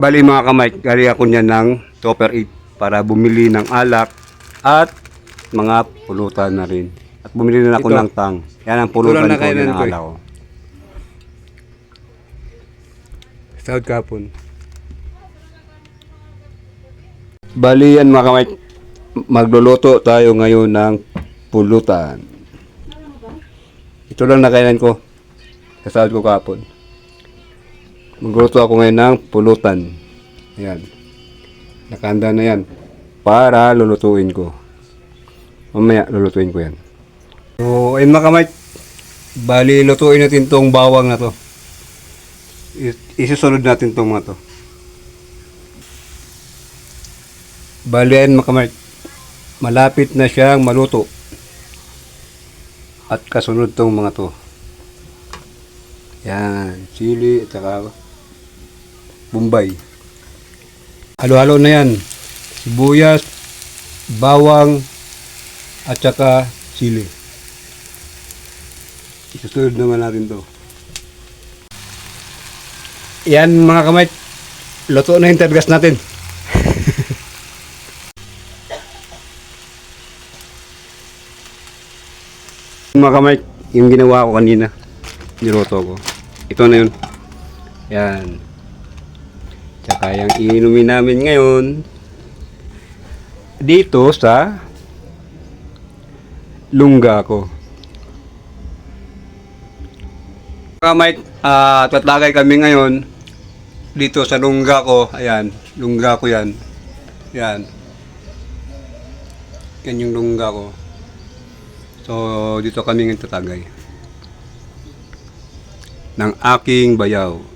Bali mga kamay, gali ako niya ng Topper 8 para bumili ng alak at mga pulutan na rin. At bumili na ako Ito. ng tang. Yan ang pulutan Ito lang ko kainan ng ko alak ko. Sahod kapon. Bali yan mga kamay, magluluto tayo ngayon ng pulutan. Ito lang nakainan ko. Kasahod ko kapon. Magluluto ako ngayon ng pulutan. Ayan. Nakahanda na yan. Para lulutuin ko. Mamaya lulutuin ko yan. So, ayun mga kamay. Bali, lutuin natin tong bawang na to. Isusunod natin tong mga to. Bali, ayun mga kamay. Malapit na siyang maluto. At kasunod tong mga to. Yan. Chili at saka Bombay. Halo-halo na yan. Sibuyas, bawang, at saka chili. Isusunod naman natin to. Yan mga kamay. Luto na yung tergas natin. Mga kamay, yung ginawa ko kanina. Niluto ko. Ito na yun. Yan. Tsaka yung iinumin namin ngayon dito sa lungga ko. Kamay, tatlagay kami ngayon dito sa lungga ko. Ayan, lungga ko yan. Yan. Yan yung lungga ko. So, dito kami ngayon tatagay ng aking bayaw.